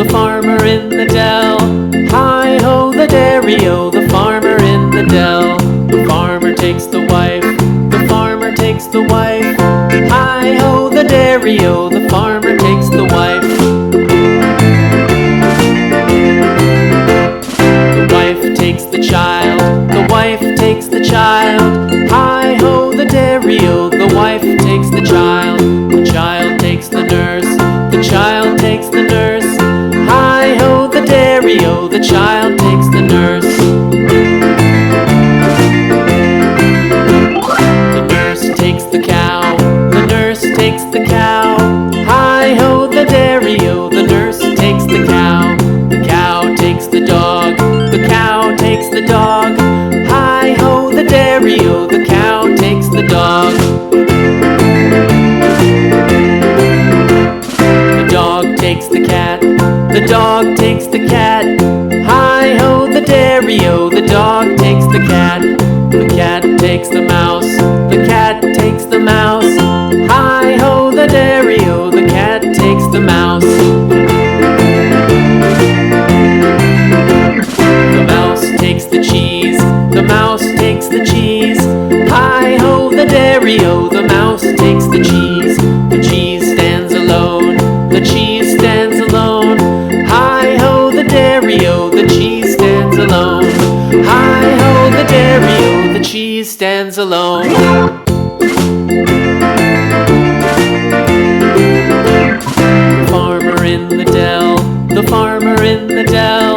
the farmer in the dell. Hi-ho, the dairy-o, the farmer in the dell. The farmer takes the wife, the farmer takes the wife. Hi-ho, the dairy-o, the farmer takes the wife. The wife takes the child, the wife takes the child. Hi-ho, the dairy-o, the wife takes the child. The child takes the nurse, the child takes the nurse. Hi-ho, the dairy-o, the child takes the nurse. The nurse takes the cow, the nurse takes the cow. Hi-ho, the dairy-o, the nurse takes the cow. The cow takes the dog, the cow takes the dog. Hi-ho, the dairy-o, the cow takes the dog. The dog takes the cat, the dog takes the cat. Hi-ho, the dairy-o, the dog takes the cat. The cat takes the mouse, the cat takes the mouse. Hi-ho, the dairy-o, the cat takes the mouse. The mouse takes the cheese, the mouse takes the cheese. Hi-ho, the dairy-o, the mouse takes the cheese. The cheese stands alone, the cheese stands alone. Hi-ho, the dairy-o, the cheese stands alone. Hi-ho, the dairy-o, the cheese stands alone. The farmer in the dell, the farmer in the dell.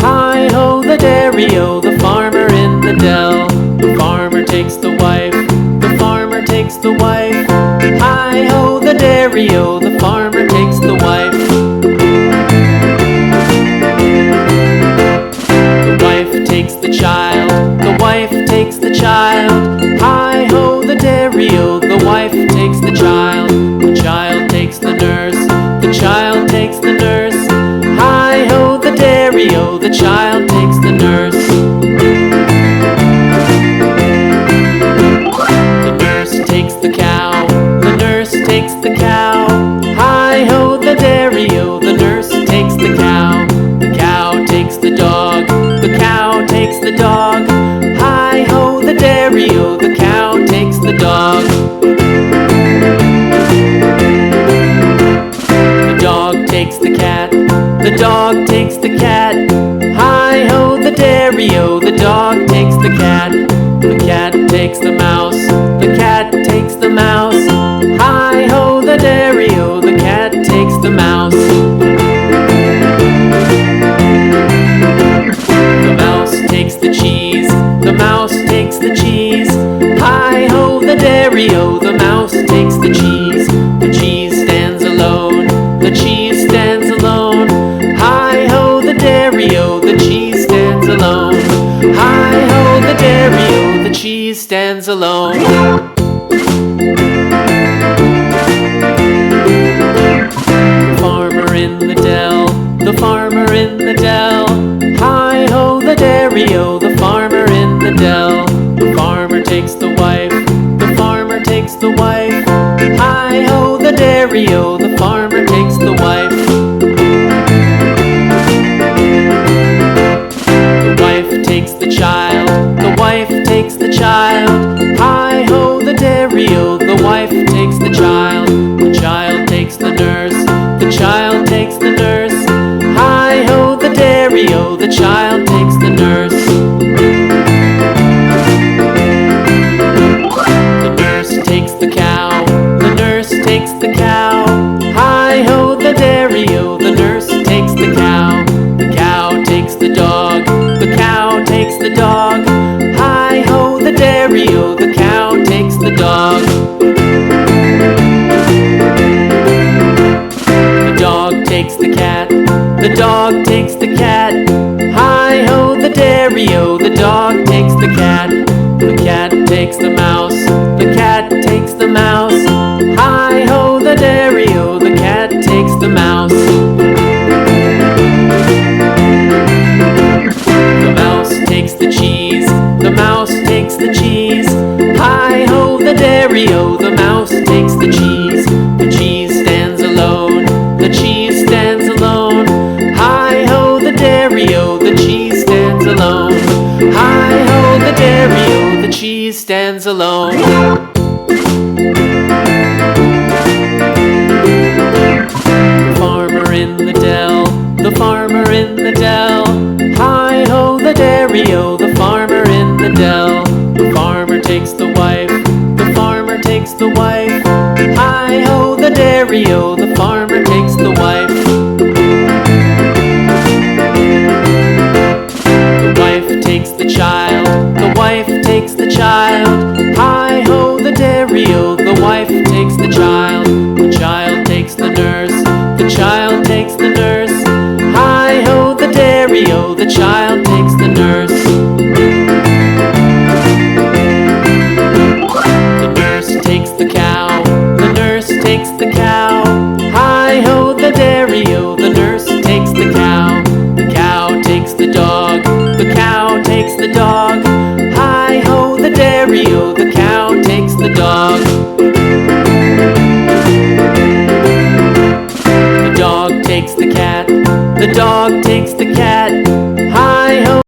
Hi-ho, the dairy-o, the farmer in the dell. The farmer takes the wife, the farmer takes the wife. Hi-ho, the dairy-o, the farmer takes the wife. The wife takes the child, the wife takes the child. Hi-ho, the dairy-o, the wife takes the child. The child takes the nurse, the child takes the nurse. Hi-ho, the dairy-o, the child takes the nurse. The nurse takes the cow, the nurse takes the cow. Hi-ho, the dairy-o, the nurse takes the cow. The cow takes the dog, the cow takes the dog. Hi-ho, the dairy-o, the cow takes the dog. The dog takes the cat, the dog takes the cat. Hi-ho, the dairy-o, the dog takes the cat. The cat takes the mouse, the cat takes the mouse. Hi-ho, the dairy-o, the cat takes the mouse. The mouse takes the cheese, the mouse takes the cheese. Hi-ho, the dairy-o, the mouse takes the cheese. The cheese stands alone, the cheese stands alone. Hi-ho, the dairy-o, the cheese stands alone. Hi-ho, the dairy-o, the cheese stands alone. The farmer in the dell, the farmer in the dell. Hi-ho, the dairy-o, the farmer in the dell. The farmer takes the wife, the farmer takes the wife. Hi-ho, the dairy-o, the farmer takes the wife. The wife takes the child, the wife takes the child. Hi-ho, the dairy-o, the wife takes the child. The child takes the nurse, the child takes the nurse. Hi-ho, the dairy-o, the child takes the nurse. The nurse takes the cow, the nurse takes the cow. Hi-ho, the dairy-o, the nurse takes the cow. The cow takes the dog, the cow takes the dog. Hi-ho, the dairy-o, the cow takes the dog. The dog takes the cat, the dog takes the cat. Hi-ho, the dairy-o, the dog takes the cat. The cat takes the mouse, the cat takes the mouse. Hi-ho, the dairy-o, the cat takes the mouse. The mouse takes the cheese, the mouse takes the cheese. Hi-ho, the dairy-o, the mouse takes the cheese. The cheese stands alone, the cheese stands alone. Hi-ho, the dairy-o, the cheese stands alone. The farmer in the dell, the farmer in the dell. Hi-ho, the dairy-o, the farmer in the dell. The farmer takes the wife, the farmer takes the wife. Hi-ho, the dairy-o, the farmer takes the wife. The wife takes the child, the wife takes the child. Hi-ho, the dairy-o, the wife takes the child. The child takes the nurse, the child takes the nurse. Hi-ho, the dairy-o, the child takes the nurse. The nurse takes the cow, the nurse takes the cow. Hi-ho, the dairy-o, the nurse takes the cow. The cow takes the dog, the cow takes the dog. Hi-ho, the dairy-o, the cow takes the dog. The dog takes the cat, the dog takes the cat.